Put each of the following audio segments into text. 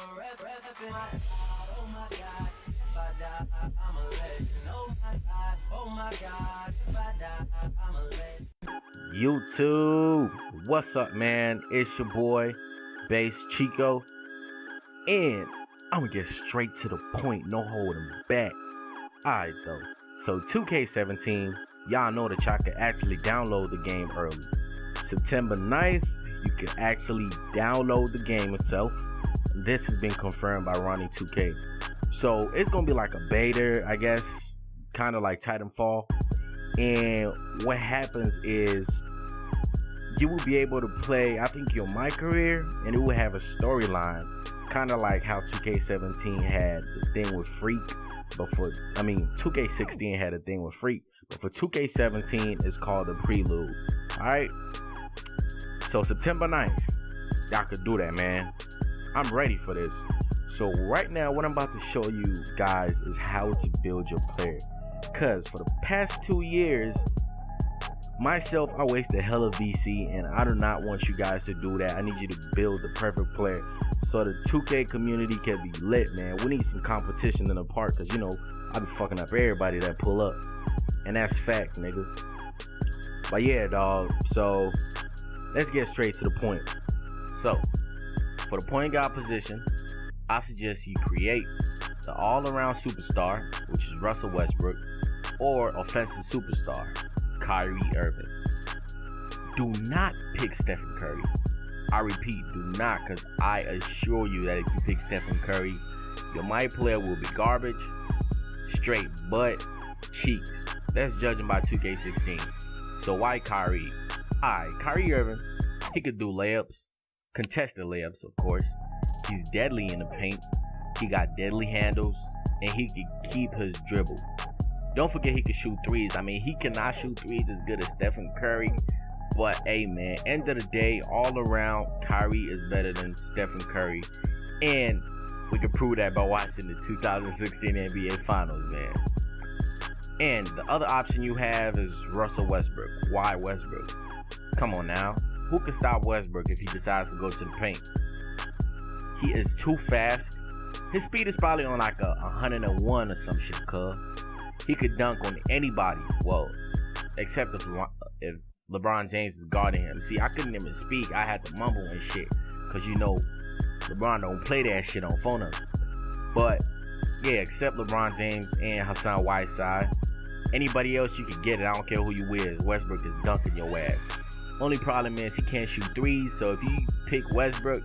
Oh my God, if I die, I'm a legend. Oh my God, if I die, I'm a legend. YouTube, what's up, man? It's your boy, Bass Chico, and I'm gonna get straight to the point, no holding back. Alright, though. So, 2K17, y'all know that y'all can actually download the game early. September 9th, you can actually download the game itself. This has been confirmed by Ronnie 2K. So, it's gonna be like a beta, I guess, kind of like Titanfall. And what happens is you will be able to play, I think, your MyCareer, and it will have a storyline, kind of like how 2K17 had the thing with Freak. But 2K16 had a thing with Freak, but for 2K17 it's called the prelude. Alright, so September 9th, y'all could do that, man. I'm ready for this. So right now, what I'm about to show you guys is how to build your player. Cause for the past 2 years, myself, I wasted hella VC, and I do not want you guys to do that. I need you to build the perfect player so the 2K community can be lit, man. We need some competition in the park, cause you know I be fucking up everybody that pull up, and that's facts, nigga. But yeah, dog. So let's get straight to the point. So for the point guard position, I suggest you create the all-around superstar, which is Russell Westbrook, or offensive superstar, Kyrie Irving. Do not pick Stephen Curry. I repeat, do not, because I assure you that if you pick Stephen Curry, your MyPlayer will be garbage, straight butt cheeks. That's judging by 2K16. So why Kyrie? Alright, Kyrie Irving, he could do layups, contested layups, of course. He's deadly in the paint. He got deadly handles, and he can keep his dribble. Don't forget he can shoot threes. I mean, he cannot shoot threes as good as Stephen Curry, but hey, man, end of the day, all around, Kyrie is better than Stephen Curry, and we can prove that by watching the 2016 NBA Finals, man. And the other option you have is Russell Westbrook. Why Westbrook? Come on now, who can stop Westbrook if he decides to go to the paint? He is too fast. His speed is probably on like 101 or some shit, cuz. He could dunk on anybody. Well, except if LeBron James is guarding him. See, I couldn't even speak. I had to mumble and shit. Because, you know, LeBron don't play that shit on phone up. But, yeah, except LeBron James and Hassan Whiteside. Anybody else, you can get it. I don't care who you is. Westbrook is dunking your ass. Only problem is he can't shoot threes. So if you pick Westbrook,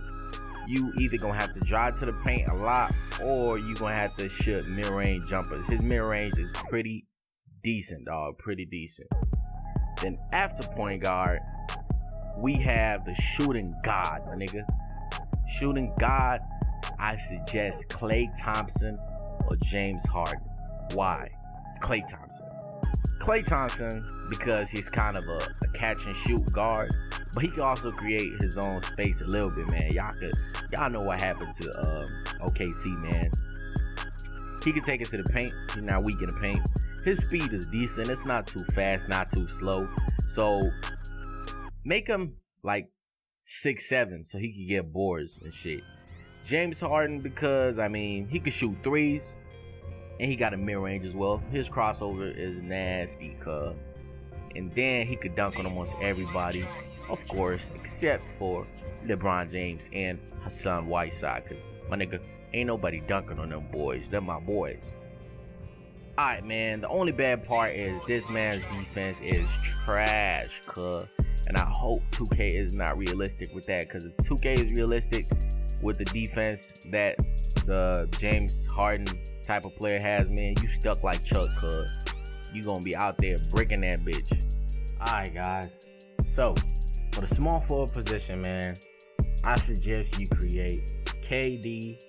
you either gonna have to drive to the paint a lot, or you gonna have to shoot mid-range jumpers. His mid-range is pretty decent, dog. Pretty decent. Then after point guard, we have the shooting god, my nigga. Shooting god, I suggest Klay Thompson or James Harden. Why? Klay Thompson. Klay Thompson, because he's kind of a catch and shoot guard, but he can also create his own space a little bit, man. Y'all know what happened to OKC, man. He can take it to the paint. He's not weak in the paint. His speed is decent. It's not too fast, not too slow. So make him like 6'7", so he can get boards and shit. James Harden, because I mean he can shoot threes, and he got a mid-range as well. His crossover is nasty, cuz. And then he could dunk on almost everybody, of course, except for LeBron James and Hassan Whiteside, because my nigga, ain't nobody dunking on them boys. They're my boys. Alright, man, the only bad part is this man's defense is trash, cuz. And I hope 2K is not realistic with that, because if 2K is realistic with the defense that the James Harden type of player has, man, you stuck like Chuck, cuz. You gonna be out there breaking that bitch. Alright, guys. So, for the small forward position, man, I suggest you create KD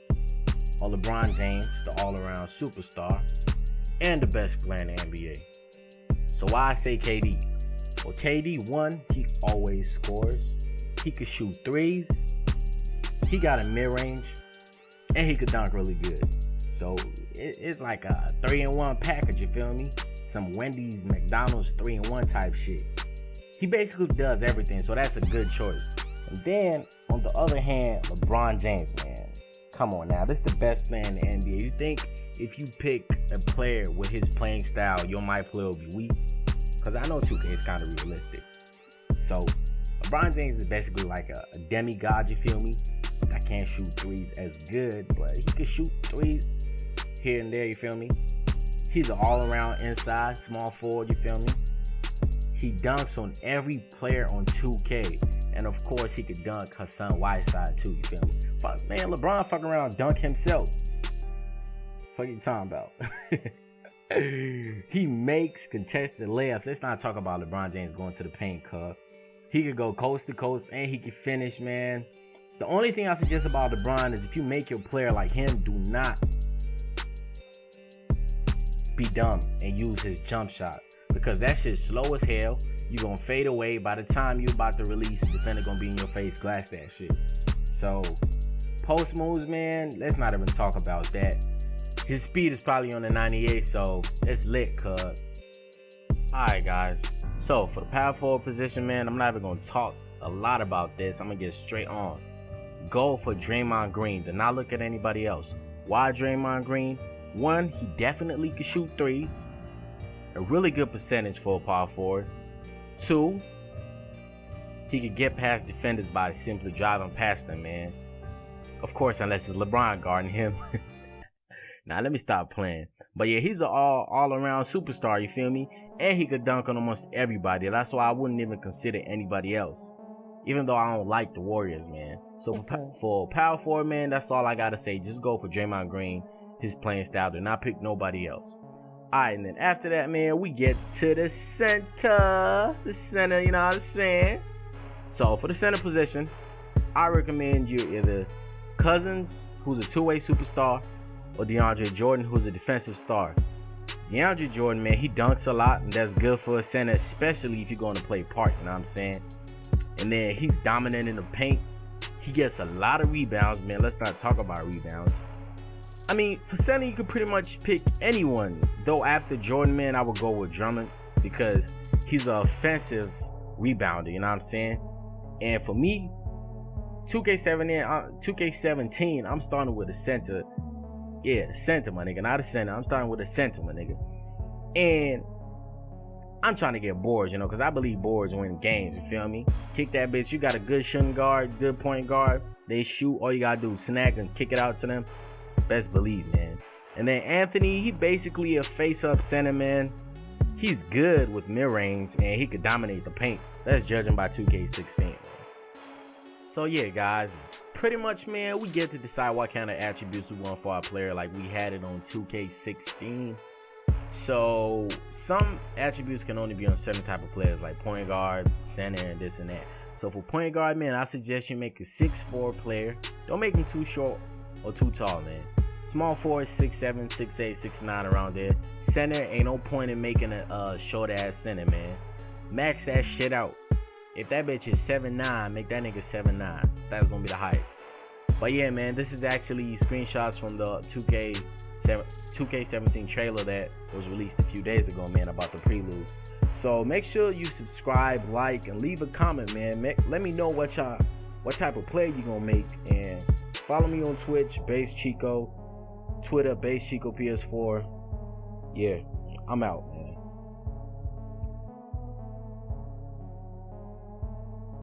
or LeBron James, the all-around superstar, and the best player in the NBA. So why I say KD? Well, KD, one, he always scores. He could shoot threes. He got a mid-range, and he could dunk really good. So it's like a 3-in-1 package, you feel me? Some Wendy's, McDonald's 3-in-1 type shit. He basically does everything, so that's a good choice. And then, on the other hand, LeBron James, man. Come on now, this is the best player in the NBA. You think if you pick a player with his playing style, your MyPlayer will be weak? Because I know 2K is kind of realistic. So LeBron James is basically like a demigod, you feel me? I can't shoot threes as good, but he can shoot threes here and there, you feel me? He's an all-around inside, small forward, you feel me? He dunks on every player on 2K. And of course, he could dunk Hassan Whiteside too, you feel me? Fuck, man, LeBron fucking around dunk himself. Fuck you talking about? He makes contested layups. Let's not talk about LeBron James going to the paint, cuz. He could go coast to coast and he could finish, man. The only thing I suggest about LeBron is if you make your player like him, do not be dumb and use his jump shot. Because that shit's slow as hell. You gonna fade away. By the time you about to release, the defender gonna be in your face, glass that shit. So, post moves, man, let's not even talk about that. His speed is probably on the 98, so it's lit, cuz. Alright, guys. So, for the power forward position, man, I'm not even gonna talk a lot about this. I'm gonna get straight on. Go for Draymond Green. Do not look at anybody else. Why Draymond Green? One, he definitely can shoot threes. A really good percentage for a power forward. Two, he could get past defenders by simply driving past them, man. Of course, unless it's LeBron guarding him. Now, let me stop playing. But yeah, he's an all-around superstar, you feel me? And he could dunk on almost everybody. That's why I wouldn't even consider anybody else. Even though I don't like the Warriors, man. So for power forward, man, that's all I gotta say. Just go for Draymond Green, his playing style. Do not pick nobody else. Alright, and then after that, man, we get to the center. The center, you know what I'm saying? So for the center position, I recommend you either Cousins, who's a two-way superstar, or DeAndre Jordan, who's a defensive star. DeAndre Jordan, man, he dunks a lot, and that's good for a center, especially if you're going to play park, you know what I'm saying? And then he's dominant in the paint. He gets a lot of rebounds, man. Let's not talk about rebounds. I mean, for center, you could pretty much pick anyone. Though after Jordan, man, I would go with Drummond because he's an offensive rebounder, you know what I'm saying? And for me, 2K17, I'm starting with a center. Yeah, center, my nigga, not a center. I'm starting with a center, my nigga. And I'm trying to get boards, you know, because I believe boards win games, you feel me? Kick that bitch. You got a good shooting guard, good point guard. They shoot. All you got to do is snag and kick it out to them. Best believe, man. And then Anthony, he basically a face-up center, man. He's good with mid-range, and he could dominate the paint. That's judging by 2K16, man. So, yeah, guys. Pretty much, man, we get to decide what kind of attributes we want for our player like we had it on 2K16. So some attributes can only be on certain type of players like point guard, center, and this and that. So for point guard, man, I suggest you make a 6'4" player. Don't make him too short or too tall, man. Small forward, 6'7", 6'8", 6'9", around there. Center, ain't no point in making a short ass center, man. Max that shit out. If that bitch is 7'9", make that nigga 7'9". That's gonna be the highest. But yeah, man, this is actually screenshots from the 2K17 trailer that was released a few days ago, man, about the prelude. So make sure you subscribe, like, and leave a comment, man. Let me know what type of play you gonna make, and follow me on Twitch, Base Chico, Twitter, Base Chico PS4. Yeah, I'm out, man.